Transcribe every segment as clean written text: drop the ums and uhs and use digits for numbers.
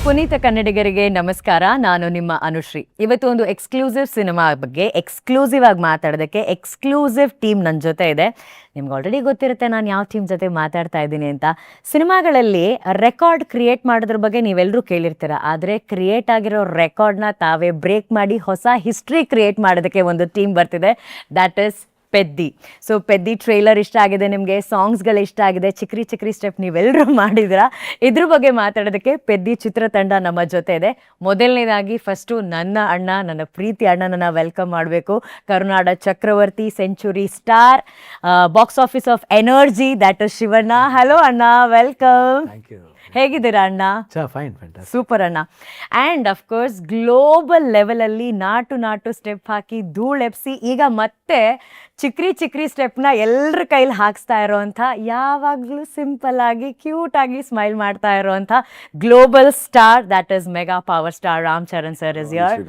ಪುನೀತ ಕನ್ನಡಿಗರಿಗೆ ನಮಸ್ಕಾರ. ನಾನು ನಿಮ್ಮ ಅನುಶ್ರೀ. ಇವತ್ತು ಒಂದು ಎಕ್ಸ್ಕ್ಲೂಸಿವ್ ಸಿನಿಮಾ ಬಗ್ಗೆ ಎಕ್ಸ್ಕ್ಲೂಸಿವ್ ಆಗಿ ಮಾತಾಡೋದಕ್ಕೆ ಎಕ್ಸ್ಕ್ಲೂಸಿವ್ ಟೀಮ್ ನನ್ನ ಜೊತೆ ಇದೆ. ನಿಮ್ಗೆ ಆಲ್ರೆಡಿ ಗೊತ್ತಿರುತ್ತೆ ನಾನು ಯಾವ ಟೀಮ್ ಜೊತೆ ಮಾತಾಡ್ತಾ ಇದ್ದೀನಿ ಅಂತ. ಸಿನಿಮಾಗಳಲ್ಲಿ ರೆಕಾರ್ಡ್ ಕ್ರಿಯೇಟ್ ಮಾಡೋದ್ರ ಬಗ್ಗೆ ನೀವೆಲ್ಲರೂ ಕೇಳಿರ್ತೀರ. ಆದರೆ ಕ್ರಿಯೇಟ್ ಆಗಿರೋ ರೆಕಾರ್ಡ್ನ ತಾವೇ ಬ್ರೇಕ್ ಮಾಡಿ ಹೊಸ ಹಿಸ್ಟ್ರಿ ಕ್ರಿಯೇಟ್ ಮಾಡೋದಕ್ಕೆ ಒಂದು ಟೀಮ್ ಬರ್ತಿದೆ. That is Peddi. So Peddi trailer ಇಷ್ಟ ಆಗಿದೆ ನಿಮಗೆ, ಸಾಂಗ್ಸ್ಗಳು ಇಷ್ಟ ಆಗಿದೆ, ಚಿಕ್ರಿ ಚಿಕ್ರಿ ಸ್ಟೆಪ್ ನೀವೆಲ್ಲರೂ ಮಾಡಿದಿರಾ. ಇದ್ರ ಬಗ್ಗೆ ಮಾತಾಡೋದಕ್ಕೆ ಪೆದ್ದಿ ಚಿತ್ರತಂಡ ನಮ್ಮ ಜೊತೆ ಇದೆ. ಮೊದಲನೇದಾಗಿ ಫಸ್ಟು ನನ್ನ ಅಣ್ಣ, ನನ್ನ ಪ್ರೀತಿ ಅಣ್ಣನನ್ನ ವೆಲ್ಕಮ್ ಮಾಡಬೇಕು. ಕರುನಾಡ ಚಕ್ರವರ್ತಿ, century star, box office of energy, that is Shivanna. Hello ಅಣ್ಣ, ವೆಲ್ಕಮ್. ಹೇಗಿದ್ದೀರಾ ಅಣ್ಣ? ಸೂಪರ್ ಅಣ್ಣ. ಆ್ಯಂಡ್ ಅಫ್ಕೋರ್ಸ್ ಗ್ಲೋಬಲ್ ಲೆವೆಲಲ್ಲಿ ನಾಟು ಸ್ಟೆಪ್ ಹಾಕಿ ಧೂಳೆಪ್ಸಿ ಈಗ ಮತ್ತೆ ಚಿಕ್ರಿ ಚಿಕ್ರಿ ಸ್ಟೆಪ್ನ ಎಲ್ಲರ ಕೈಲಿ ಹಾಕ್ಸ್ತಾ ಇರೋವಂಥ, ಯಾವಾಗಲೂ ಸಿಂಪಲ್ ಆಗಿ ಕ್ಯೂಟ್ ಆಗಿ ಸ್ಮೈಲ್ ಮಾಡ್ತಾ ಇರೋವಂಥ global star, that is mega power star Ram Charan sir is here.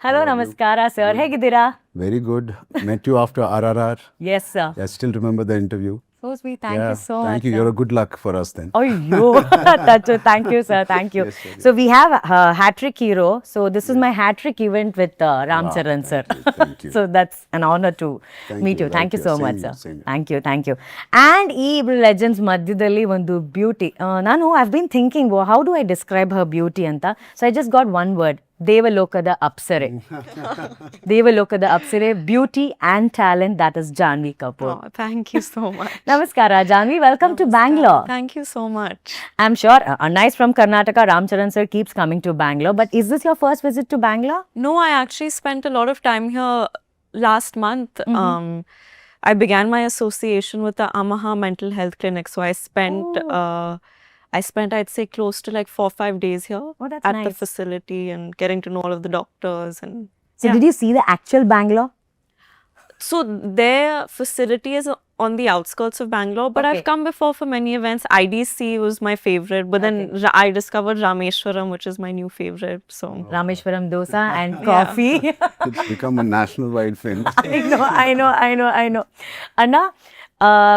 Hello, ನಮಸ್ಕಾರ ಸರ್, ಹೇಗಿದ್ದೀರಾ? Very good. Met you after RRR. Yes sir. I still remember the interview. So sweet. Thank you so much. Thank you. You're a good luck for us then. Ayyo, thank you sir, thank you. Yes, sir. So we have hat-trick hero. So this is my hat-trick event with Ram Charan sir. Thank you. So that's an honor to meet you. Thank you so much sir. Thank you. And ee legends madhyadalli ಒಂದು beauty. ನಾನು I've been thinking, how do I describe her beauty ಅಂತ. So I just got one word. ದೇವಲೋಕದ ಅಪ್ಸರೆ. ದೇವಲೋಕದ ಅಪ್ಸರೆ, beauty and talent, that is Janhvi Kapoor. Oh, thank you so much. Namaskara Janvi, welcome to Bangalore. Thank you so much. I'm sure Anna is from Karnataka, Ram Charan sir keeps coming to Bangalore, but is this your first visit to Bangalore? No, I actually spent a lot of time here last month. I began my association with the Amaha Mental Health Clinic, so I spent I'd say close to like 4-5 days here that's at nice. the facility and getting to know all of the doctors and So did you see the actual Bangalore? so their facility is on the outskirts of Bangalore, but Okay. I've come before for many events. IDC was my favorite, but then I discovered Rameshwaram, which is my new favorite. So Rameshwaram dosa and coffee. It's become a national-wide film. I know. Anna,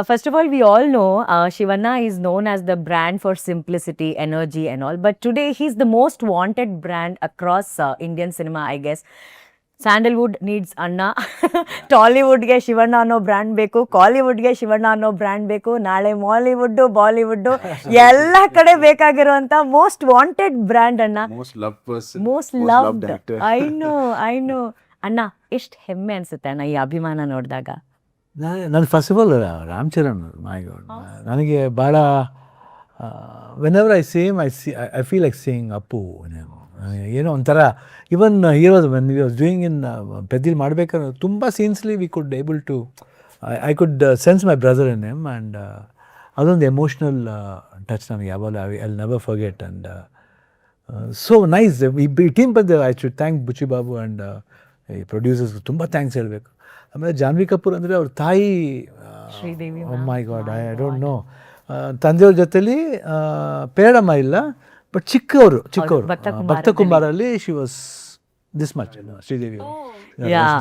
first of all, we all know Shivanna is known as the brand for simplicity, energy and all. But today he's the most wanted brand across Indian cinema, I guess. Sandalwood needs ಅಣ್ಣ, ಟಾಲಿವುಡ್ಗೆ ಶಿವಣ್ಣ ಅನ್ನೋ brand ಬೇಕು, ಕಾಲಿವುಡ್ಗೆ ಶಿವಣ್ಣ ಅನ್ನೋ brand ಬೇಕು, ನಾಳೆ ಮಾಲಿವುಡ್ಡು, Bollywood ಎಲ್ಲ ಕಡೆ ಬೇಕಾಗಿರುವಂಥ most wanted brand ಅಣ್ಣ. Most loved person. Most loved. I know ಅಣ್ಣ, ಎಷ್ಟು ಹೆಮ್ಮೆ ಅನ್ಸುತ್ತೆ ಅಣ್ಣ ಈ ಅಭಿಮಾನ ನೋಡಿದಾಗ. ನಾನು first of all Ram Charan, my god, ನನಗೆ ಭಾಳ whenever I same I feel like saying Appu. ಏನೋ ಒಂಥರ even heroes when we was doing in ಪೆದ್ದಿಲ್ ಮಾಡಬೇಕಾದ್ರೆ ತುಂಬ ಸೀನ್ಸ್ಲಿ we could able to I could sense my brother in him. And ಅದೊಂದು emotional touch ನನಗೆ ಯಾವಾಗಲೂ I never forget. And so nice ಈ ಟೀಮ್ ಬಂದು I should thank Buchchi Babu and ಈ ಪ್ರೊಡ್ಯೂಸರ್ಸ್ ತುಂಬ ಥ್ಯಾಂಕ್ಸ್ ಹೇಳಬೇಕು. ಆಮೇಲೆ ಜಾನ್ವಿ ಕಪೂರ್ ಅಂದರೆ ಅವ್ರ ತಾಯಿ, Sridevi, my god, I don't know, ತಂದೆಯವ್ರ ಜೊತೆಲಿ ಪೇರಮ್ಮ ಇಲ್ಲ, ಬಟ್ ಚಿಕ್ಕವರು ಭಕ್ತ ಕುಂಬಾರಲ್ಲಿ she was this much, Sridevi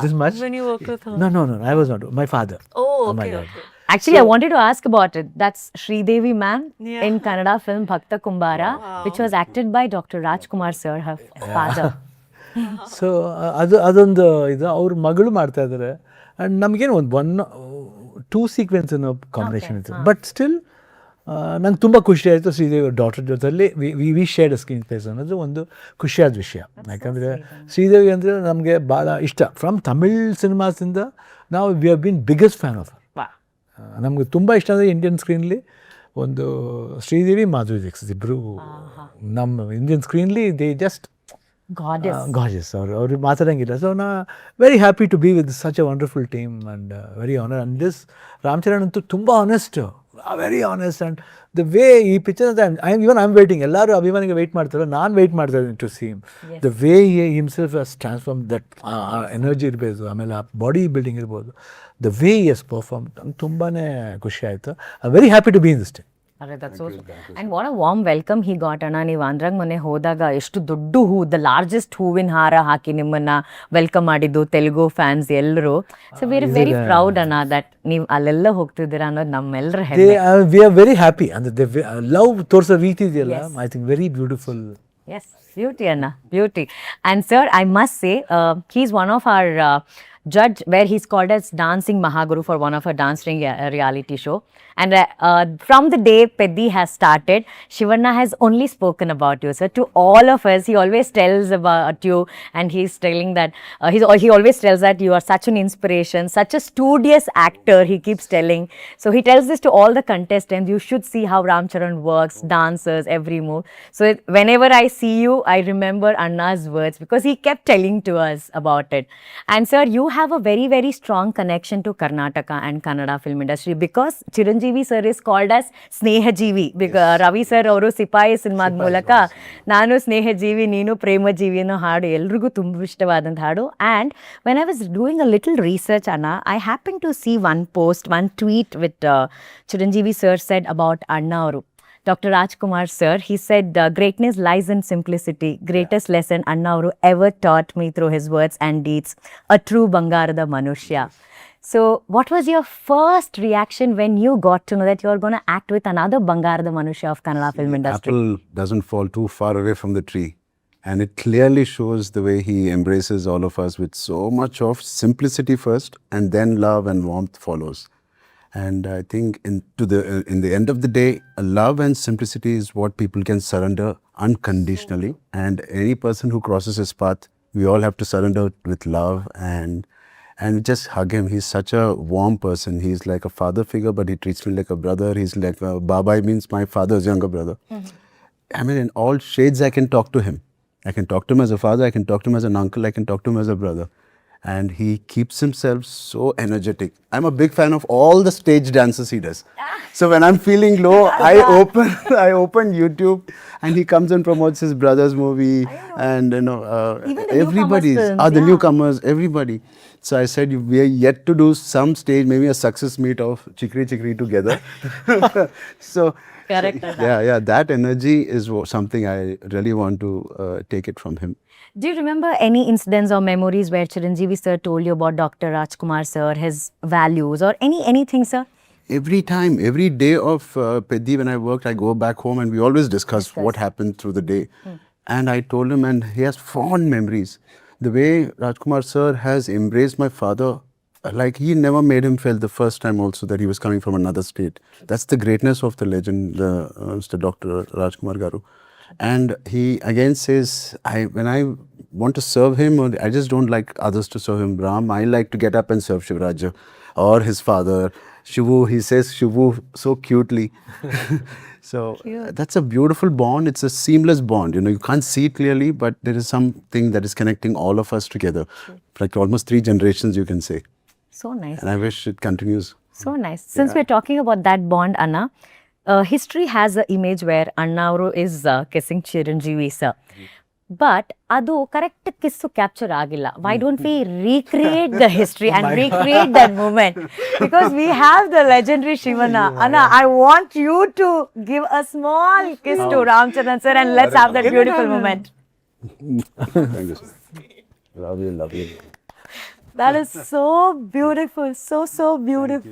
this much. when you worked with her? No, I was not. My father. Oh, my okay, God. okay. Actually, I wanted to ask about it. That's Sridevi ma'am Yeah. in Kannada film Bhakta Kumbara, which was acted by Dr. Rajkumar sir, her father. So ಅದೊಂದು ಇದು ಅವ್ರ ಮಗಳು ಮಾಡ್ತಾ ಇದ್ದಾರೆ. And ನಮಗೇನು ಒಂದು 2 sequence ಅನ್ನೋ combination ಇತ್ತು. ಬಟ್ ಸ್ಟಿಲ್ ನಂಗೆ ತುಂಬ ಖುಷಿ ಆಯಿತು ಶ್ರೀದೇವಿ ಡಾಟರ್ ಜೊತೆಲಿ ವಿ ಶೇರ್ಡ್ ಸ್ಕ್ರೀನ್ ಸ್ಪೇಸ್ ಅನ್ನೋದು ಒಂದು ಖುಷಿಯಾದ ವಿಷಯ. ಯಾಕಂದರೆ ಶ್ರೀದೇವಿ ಅಂದರೆ ನಮಗೆ ಭಾಳ ಇಷ್ಟ. ಫ್ರಮ್ ತಮಿಳ್ ಸಿನಿಮಾಸಿಂದ ನಾವು we have been biggest fan of. ನಮಗೆ ತುಂಬ ಇಷ್ಟ ಅಂದರೆ ಇಂಡಿಯನ್ ಸ್ಕ್ರೀನ್ಲಿ ಒಂದು ಶ್ರೀದೇವಿ, ಮಾಧುರಿ ದೀಕ್ಷಿತ್ ಇಬ್ಬರು ನಮ್ಮ ಇಂಡಿಯನ್ ಸ್ಕ್ರೀನ್ಲಿ ದೇ ಜಸ್ಟ್ ಗಾರ್ಜಿಯಸ್. ಅವ್ರು ಮಾತಾಡೋಂಗಿಲ್ಲ. ಸೊ ನಾ very happy to be with such a wonderful team and very honour. And this Ram Charan ಅಂತೂ ತುಂಬ honest, very honest. And the way ಈ ಪಿಕ್ಚರ್ ಐಮ್ ವೇಟಿಂಗ್, ಎಲ್ಲರೂ ಅಭಿಮಾನಿಗೆ ವೆಯ್ಟ್ ಮಾಡ್ತಾರೆ, ನಾನು ವೆಯ್ಟ್ ಮಾಡ್ತಾ ಇದ್ದೀನಿ to seem the way himself has transform. That energy ಇರ್ಬೋದು, ಆಮೇಲೆ ಆ ಬಾಡಿ ಬಿಲ್ಡಿಂಗ್ ಇರ್ಬೋದು, ದ ವೇ ಎಸ್ ಪರ್ಫಾರ್ಮ್, ನಂಗೆ ತುಂಬಾ ಖುಷಿ ಆಯಿತು. I very happy to be in this team. And what a warm welcome he got. ಅಣ್ಣ, ನೀವು ಆಂಧ್ರಾಗ್ ಮೊನ್ನೆ ಹೋದಾಗ ಎಷ್ಟು ದೊಡ್ಡ ಹೂ, ದ ಲಾರ್ಜೆಸ್ಟ್ ಹೂವಿನ ಹಾರ ಹಾಕಿ ನಿಮ್ಮನ್ನ ವೆಲ್ಕಮ್ ಮಾಡಿದ್ದು ತೆಲುಗು ಫ್ಯಾನ್ಸ್ ಎಲ್ಲರೂ. So we are very proud ಅಣ್ಣ ದಟ್ ನೀವು ಅಲ್ಲೆಲ್ಲ ಹೋಗ್ತಿದ್ದೀರಾ ಅನ್ನೋದು ನಮ್ಮೆಲ್ಲರ ಹೆಮ್ಮೆ. We are very happy. ಅಂದರೆ ಲವ್ ತೋರಿಸೋ ರೀತಿ ಇದೆಯಲ್ಲ, I think very beautiful. Yes, beauty, Anna, beauty. And sir, I must say, he's one of our judge where he's called as Dancing Mahaguru for one of our dancing reality show. And from the day Peddi has started, Shivanna has only spoken about you, sir. To all of us, he always tells about you, and he's telling that he always tells that you are such an inspiration, such a studious actor. He keeps telling. So he tells this to all the contestants. You should see how Ram Charan works, dances, every move. So whenever I see you, I remember Anna's words because he kept telling to us about it. And sir, you have a very, very strong connection to Karnataka and Kannada film industry because Chiranjeevi sir is called as Snehajeevi. Because Ravi sir ಅವರು ಸಿಪಾಯಿ ಸಿನಿಮಾದ ಮೂಲಕ ನಾನು ಸ್ನೇಹಜೀವಿ ನೀನು ಪ್ರೇಮಜೀವಿ ಅನ್ನೋ ಹಾಡು ಎಲ್ರಿಗೂ ತುಂಬ ಇಷ್ಟವಾದಂಥ ಹಾಡು. And when I was doing a little research, Anna, I happened to see one post, one tweet with Chiranjeevi sir said about Anna ಅವರು. Dr. Rajkumar sir, he said, greatness lies in simplicity. Greatest lesson Anna Avaru ever taught me through his words and deeds. A true Bangarada Manushya. So, what was your first reaction when you got to know that you are going to act with another Bangarada Manushya of Kannada film industry? Apple doesn't fall too far away from the tree. And it clearly shows the way he embraces all of us with so much of simplicity first, and then love and warmth follows. And I think in the end of the day, love and simplicity is what people can surrender unconditionally. And any person who crosses his path, we all have to surrender with love and just hug him. He's such a warm person. He's like a father figure, but he treats me like a brother. He's like Baba means my father's younger brother. I mean, in all shades, I can talk to him. I can talk to him as a father. I can talk to him as an uncle. I can talk to him as a brother. And he keeps himself so energetic. I'm a big fan of all the stage dances he does. So when I'm feeling low, I open YouTube, and he comes and promotes his brother's movie, and Even the everybody, newcomers films, the yeah. newcomers, everybody. So I said we are yet to do some stage, maybe a success meet of Chikri Chikri together. So Correct. yeah, that energy is something I really want to take it from him. Do you remember any incidents or memories where Chiranjeevi sir told you about Dr. Rajkumar sir, his values, or anything, sir? Every time, every day of Peddi when I worked, I go back home and we always discuss what happened through the day. And I told him, and he has fond memories. The way Rajkumar sir has embraced my father, like he never made him feel the first time also that he was coming from another state. That's the greatness of the legend, Mr. Dr. Rajkumar Garu. And he again says, when I want to serve him, I just don't like others to serve him. Ram, I like to get up and serve Shivaraja or his father. Shivu, he says Shivu so cutely. So that's a beautiful bond. It's a seamless bond. You can't see it clearly, but there is something that is connecting all of us together. Like almost 3 generations, you can say. So nice. And I wish it continues. So nice. Since we're talking about that bond, Anna, history has an image where Anna Avaru is kissing Chiranjeevi sir. But adu correct kiss capture agilla. Why don't we recreate the history and recreate that moment? Because we have the legendary Shivanna. Anna, I want you to give a small kiss to Ram Charan sir, and let's have that beautiful moment. Thank you, sir. Love you. That is so beautiful. So beautiful.